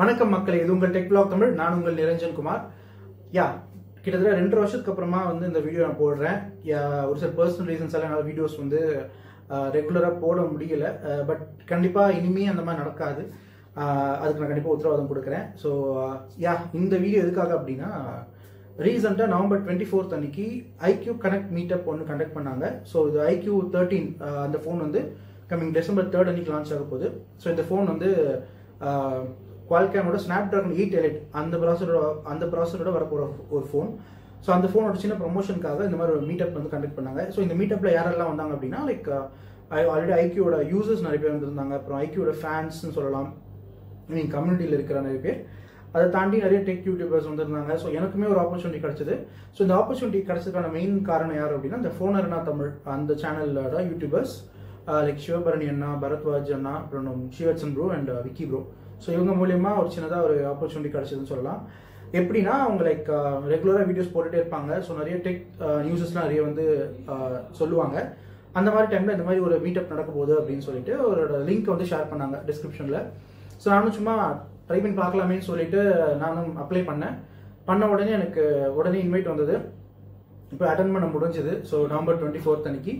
வணக்கம் மக்களே, இது உங்கள் டெக் vlog தமிழ். நான் உங்கள் நிரஞ்சன் குமார். கிட்டத்தட்ட 2 வருஷத்துக்கு அப்புறமா வந்து இந்த வீடியோ நான் போடுறேன். ஒரு சில பர்சனல் ரீசன்ஸால என்னால் வீடியோஸ் வந்து ரெகுலராக போட முடியல. பட் கண்டிப்பாக இனிமே அந்த மாதிரி நடக்காது. அதுக்கு நான் கண்டிப்பாக உத்தரவாதம் கொடுக்குறேன். ஸோ இந்த வீடியோ எதுக்காக அப்படின்னா, ரீசெண்டாக நவம்பர் 24 அன்னைக்கு IQ Connect மீட்டப் ஒன்று கண்டக்ட் பண்ணாங்க. ஸோ இது IQ 13 அந்த ஃபோன் வந்து கம்மிங் December 3 அன்னைக்கு லான்ச் ஆக போகுது. ஸோ இந்த ஃபோன் வந்து Qualcomm Snapdragon 8 அந்த ப்ராசரோட வரப்போகிற ஒரு ஃபோன். ஸோ அந்த ஃபோனோட சின்ன ப்ரொமோஷனுக்காக இந்த மாதிரி ஒரு மீட்டப் வந்து கண்டக்ட் பண்ணாங்க. ஸோ இந்த மீட்டப்பில் யாரெல்லாம் வந்தாங்க அப்படின்னா, லைக் ஆல்ரெடி ஐக்யூவோட யூசர்ஸ் நிறைய பேர் வந்திருந்தாங்க. அப்புறம் ஐக்யூவோட ஃபேன்ஸ்னு சொல்லலாம், மீன் கம்யூனிட்டியில் இருக்கிற நிறைய பேர். அதை தாண்டி நிறைய டெக் யூடியூபர்ஸ் வந்திருந்தாங்க. ஸோ எனக்குமே ஒரு ஆப்பர்ச்சுனிட்டி கிடைச்சது. ஸோ இந்த ஆப்பர்ச்சுனிட்டி கிடைச்சதுக்கான மெயின் காரணம் யார் அப்படின்னா, இந்த ஃபோனர்னா தமிழ் அந்த சேனலோட யூடியூபர்ஸ் லைக் சிவபரணி அண்ணா, பரத்வாஜ் அண்ணா, அப்புறம் Sivachan bro and Vicky bro. So இவங்க மூலியமா ஒரு சின்னதாக ஒரு ஆப்பர்ச்சுனிட்டி கிடைச்சதுன்னு சொல்லலாம். எப்படின்னா, அவங்க லைக் ரெகுலராக வீடியோஸ் போட்டுகிட்டே இருப்பாங்க. ஸோ நிறைய டெக் நியூஸஸ்லாம் நிறைய வந்து சொல்லுவாங்க. அந்த மாதிரி டைமில் இந்த மாதிரி ஒரு மீட்டப் நடக்க போகுது அப்படின்னு சொல்லிட்டு ஒரு லிங்க் வந்து ஷேர் பண்ணாங்க டிஸ்கிரிப்ஷனில். ஸோ நானும் சும்மா ட்ரை பண்ணி பார்க்கலாமேன்னு சொல்லிட்டு நானும் அப்ளை பண்ண உடனே எனக்கு இன்வைட் வந்தது. இப்போ அட்டன் பண்ண முடிஞ்சது. ஸோ நவம்பர் 24 அன்னைக்கு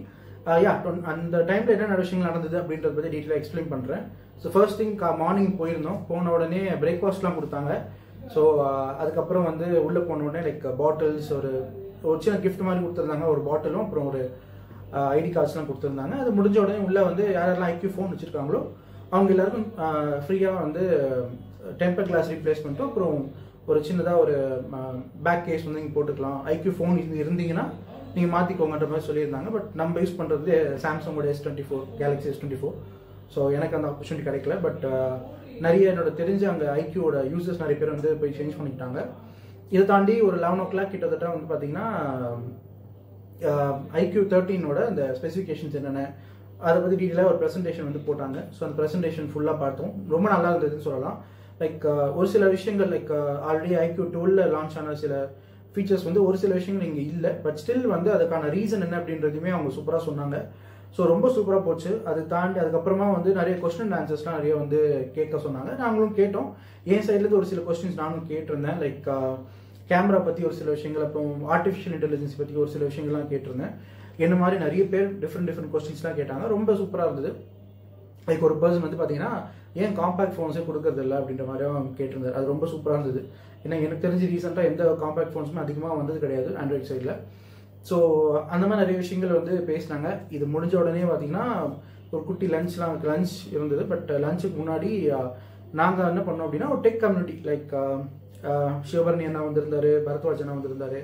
அந்த டைமில் என்ன விஷயங்கள் நடந்தது அப்படின்றத பற்றி டீட்டெயிலாக எக்ஸ்பிளைன் பண்ணுறேன். ஸோ ஃபர்ஸ்ட் திங் மார்னிங் போன உடனே பிரேக்ஃபாஸ்ட்லாம் கொடுத்தாங்க. ஸோ அதுக்கப்புறம் வந்து உள்ளே போன உடனே லைக் பாட்டில்ஸ் ஒரு சின்ன கிஃப்ட் மாதிரி கொடுத்துருந்தாங்க. ஒரு பாட்டிலும் அப்புறம் ஒரு ஐடி கார்ட்ஸ்லாம் கொடுத்துருந்தாங்க. அது முடிஞ்ச உடனே உள்ளே வந்து யாரெல்லாம் ஐக்யூ ஃபோன் வச்சுருக்காங்களோ அவங்க எல்லாருக்கும் ஃப்ரீயாக வந்து டெம்பர் கிளாஸ் ரீப்ளேஸ்மெண்ட்டும் அப்புறம் ஒரு சின்னதாக ஒரு பேக் கேஸ் வந்து நீங்கள் போட்டுக்கலாம். ஐக்யூ ஃபோன் இருந்தீங்கன்னா நீங்கள் மாற்றிக்கோங்கன்ற மாதிரி சொல்லியிருந்தாங்க. பட் நம்ம யூஸ் பண்ணுறது சாம்சங்கோட S24 கேலக்ஸி S24. ஸோ எனக்கு அந்த ஆப்பர்ச்சுனிட்டி கிடைக்கல. பட் நிறைய என்னோட தெரிஞ்ச அங்கே ஐக்யூவோட யூசர்ஸ் நிறைய பேர் வந்து போய் சேஞ்ச் பண்ணிக்கிட்டாங்க. இதை தாண்டி ஒரு 11 o'clock கிட்டத்தட்ட வந்து பார்த்தீங்கன்னா IQ 13ஓட அந்த ஸ்பெசிஃபிகேஷன்ஸ் என்னென்ன அதை பற்றி டீட்டெயிலாக ஒரு ப்ரெசன்டேஷன் வந்து போட்டாங்க. ஸோ அந்த ப்ரெசன்டேஷன் ஃபுல்லாக பார்த்தோம். ரொம்ப நல்லா இருந்ததுன்னு சொல்லலாம். லைக் ஒரு சில விஷயங்கள் லைக் ஆல்ரெடி IQ 12 லான்ச் ஆன சில ஃபீச்சர்ஸ் வந்து ஒரு சில விஷயங்கள் இங்கே இல்லை. பட் ஸ்டில் வந்து அதுக்கான ரீசன் என்ன அப்படின்றதுமே அவங்க சூப்பராக சொன்னாங்க. ஸோ ரொம்ப சூப்பராக போச்சு. அது தாண்டி அதுக்கப்புறமா வந்து நிறைய கொஸ்டின் அண்ட் ஆன்சர்ஸ்லாம் நிறைய வந்து கேட்க சொன்னாங்க. நாங்களும் கேட்டோம். என் சைட்லேருந்து ஒரு சில கொஸ்டின்ஸ் நானும் கேட்டிருந்தேன். லைக் கேமரா பற்றி ஒரு சில விஷயங்கள், அப்புறம் ஆர்டிஃபிஷியல் இன்டெலிஜென்ஸ் பற்றி ஒரு சில விஷயங்கள்லாம் கேட்டிருந்தேன். என்ன மாதிரி நிறைய பேர் டிஃப்ரெண்ட் கொஸ்டின்ஸ்லாம் கேட்டாங்க. ரொம்ப சூப்பராக இருந்தது. லைக் ஒரு பர்சன் வந்து பார்த்தீங்கன்னா, ஏன் காம்பேக்ட் ஃபோன்ஸே கொடுக்கறது இல்லை அப்படின்ற மாதிரியும் கேட்டிருந்தார். அது ரொம்ப சூப்பராக இருந்தது. ஏன்னா எனக்கு தெரிஞ்சு ரீசெண்டாக எந்த காம்பேக்ட் ஃபோன்ஸுமே அதிகமாக வந்தது கிடையாது ஆண்ட்ராய்ட் சைடில். ஸோ அந்த மாதிரி நிறைய விஷயங்கள் வந்து பேசினாங்க. இது முடிஞ்ச உடனே பார்த்தீங்கன்னா ஒரு குட்டி லஞ்ச் இருந்தது. பட் லஞ்சுக்கு முன்னாடி நாங்கள் என்ன பண்ணோம் அப்படின்னா, ஒரு டெக் கம்யூனிட்டி லைக் சிவபரணி அண்ணா வந்திருந்தாரு, பரத்வாஜ் அண்ணா வந்திருந்தாரு,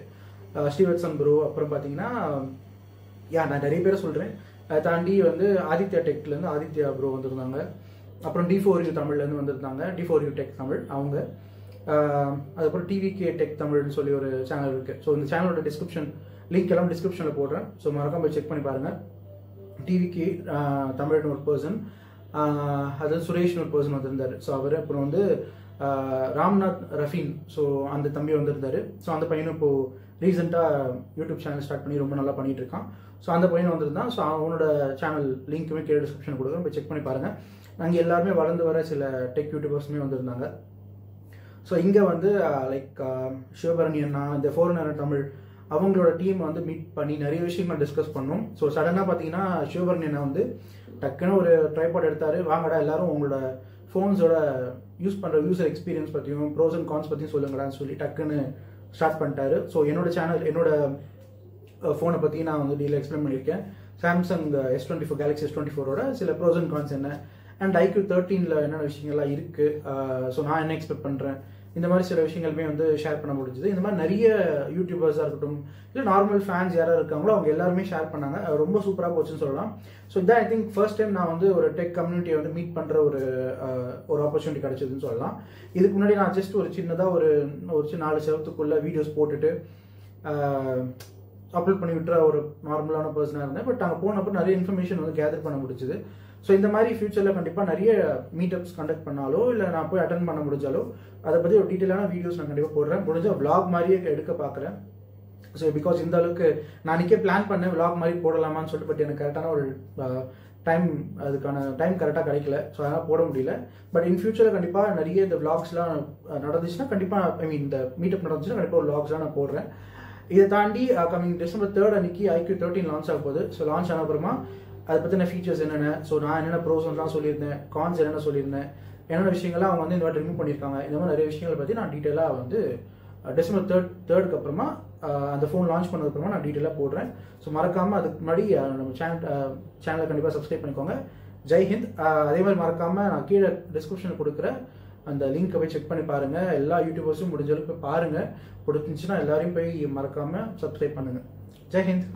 ஸ்ரீவத்சன் ப்ரோ, அப்புறம் பார்த்தீங்கன்னா நான் நிறைய பேரை சொல்கிறேன். அதை தாண்டி வந்து ஆதித்யா டெக்லேருந்து ஆதித்யா ப்ரோ வந்திருந்தாங்க. அப்புறம் D4U தமிழ்லேருந்து வந்திருந்தாங்க. D4U டெக் தமிழ் அவங்க. அதுக்கப்புறம் TVK டெக் தமிழ்னு சொல்லி ஒரு சேனல் இருக்குது. ஸோ இந்த சேனலோட லிங்க் எல்லாம் டிஸ்கிரிப்ஷனில் போடுறேன். ஸோ மறக்காம போய் செக் பண்ணி பாருங்கள். TVK தமிழ்னு ஒரு பர்சன், அது சுரேஷ்னு ஒரு பர்சன் வந்திருந்தார். ஸோ அவர் அப்புறம் வந்து ராம்நாத் ரஃபீன், ஸோ அந்த தம்பி வந்திருந்தார். ஸோ அந்த பையனும் இப்போது ரீசெண்டாக யூடியூப் சேனல் ஸ்டார்ட் பண்ணி ரொம்ப நல்லா பண்ணிகிட்டு இருக்கான். ஸோ அந்த பையன் வந்திருந்தான். ஸோ அவனோட சேனல் லிங்க்குமே கீழே டிஸ்கிரிப்ஷன் கொடுக்குறேன், போய் செக் பண்ணி பாருங்கள். நாங்கள் எல்லாருமே வளர்ந்து வர சில டெக் யூடியூபர்ஸுமே வந்திருந்தாங்க. ஸோ இங்கே வந்து லைக் சிவபரணி அண்ணா, இந்த ஃபோரனர் தமிழ் அவங்களோட டீம் வந்து மீட் பண்ணி நிறைய விஷயங்கள் டிஸ்கஸ் பண்ணோம். ஸோ சடனாக பார்த்தீங்கன்னா சிவபரணி அண்ணா வந்து டக்குன்னு ஒரு ட்ரைபாட் எடுத்தார். வாங்கடா எல்லாரும் உங்களோட ஃபோன்ஸோட யூஸ் பண்ணுற யூசர் எக்ஸ்பீரியன்ஸ் பற்றியும் ப்ரோஸ் அண்ட் கான்ஸ் பற்றியும் சொல்லுங்கடான்னு சொல்லி டக்குன்னு ஸ்டார்ட் பண்ணிட்டாரு. ஸோ என்னோட ஃபோனை பற்றி நான் வந்து டீல் எக்ஸ்பிளைன் பண்ணியிருக்கேன். சாம்சங் S24 கேலக்ஸி S24ஓட சில ப்ரோஸ் அண்ட் கான்ஸ் என்ன, அண்ட் IQ 13ல் என்னென்ன விஷயங்கள்லாம் இருக்குது, ஸோ நான் என்ன எக்ஸ்பெக்ட் பண்ணுறேன், இந்த மாதிரி சில விஷயங்களுமே வந்து ஷேர் பண்ண முடிஞ்சுது. இந்த மாதிரி நிறைய யூடியூபர்ஸாக இருக்கட்டும், இல்லை நார்மல் ஃபேன்ஸ் யாராவது இருக்காங்களோ அவங்க எல்லாருமே ஷேர் பண்ணாங்க. ரொம்ப சூப்பராக போச்சுன்னு சொல்லலாம். ஸோ இதான் ஐ திங்க் ஃபர்ஸ்ட் டைம் நான் வந்து ஒரு டெக் கம்யூனிட்டியை வந்து மீட் பண்ணுற ஒரு ஆப்பர்ச்சுனிட்டி கிடைச்சதுன்னு சொல்லலாம். இதுக்கு முன்னாடி நான் ஜஸ்ட் ஒரு சின்னதாக ஒரு 4 செவத்துக்குள்ளே வீடியோஸ் போட்டுட்டு அப்லோட் பண்ணி விட்டுற ஒரு நார்மலான பர்சனாக இருந்தேன். பட் அங்கே போனப்போ நிறைய இன்ஃபர்மேஷன் வந்து கேதர் பண்ண முடிஞ்சுது. ஸோ இந்த மாதிரி ஃபியூச்சரில் கண்டிப்பாக நிறைய மீட்டப்ஸ் கண்டக்ட் பண்ணாலோ இல்லை நான் போய் அட்டன் பண்ண முடிஞ்சாலோ அதை பற்றி ஒரு டீட்டெயிலான வீடியோஸ் நான் கண்டிப்பாக போடுறேன். முடிஞ்ச விளாக் மாதிரியே எடுக்க பார்க்குறேன். ஸோ பிகாஸ் இந்த அளவுக்கு நான் அன்றைக்கே பிளான் பண்ணேன் விளாக் மாதிரி போடலாமான்னு சொல்லிட்டு. பட் எனக்கு கரெக்டான ஒரு அதுக்கான டைம் கரெக்டாக கிடைக்கல. ஸோ அதனால் போட முடியல. பட் இன் ஃபியூச்சரில் கண்டிப்பாக நிறைய இந்த விளாக்ஸ்லாம் நடந்துச்சுன்னா கண்டிப்பாக இந்த மீட்டப் நடந்துச்சுன்னா கண்டிப்பாக ஒரு விளாக்ஸ்லாம் நான் போடுறேன். இதை தாண்டி கமிங் December 3 அன்னைக்கு IQ 13 லான்ச் ஆக போகுது. ஸோ லான்ச் ஆன அப்புறமா அதை பற்றின ஃபீச்சர்ஸ் என்னென்ன, ஸோ நான் என்னென்ன ப்ரோஸ்லாம் சொல்லியிருந்தேன், கான்ஸ் என்னென்ன சொல்லியிருந்தேன், என்னென்ன விஷயங்கள்லாம் அவங்க இந்த வாட்டி ரிமூவ் பண்ணியிருக்காங்க, இந்த மாதிரி நிறைய விஷயங்களை பற்றி நான் டீட்டெயிலாக December 3 அப்புறமா அந்த ஃபோன் லான்ச் பண்ணதுக்கப்புறமா நான் டீட்டெயிலாக போடுறேன். ஸோ மறக்காமல் அதுக்கு முன்னாடி நம்ம சேனலை கண்டிப்பாக சப்ஸ்கிரைப் பண்ணிக்கோங்க. ஜெய் ஹிந்த். அதே மாதிரி மறக்காமல் நான் கீழே டிஸ்கிரிப்ஷனில் கொடுக்குற அந்த லிங்க்கை போய் செக் பண்ணி பாருங்கள். எல்லா யூடியூபர்ஸும் முடிஞ்ச அளவுக்கு போய் பாருங்கள். பிடிச்சிருந்துச்சுன்னா எல்லாரையும் போய் மறக்காமல் சப்ஸ்கிரைப் பண்ணுங்கள். ஜெய் ஹிந்த்.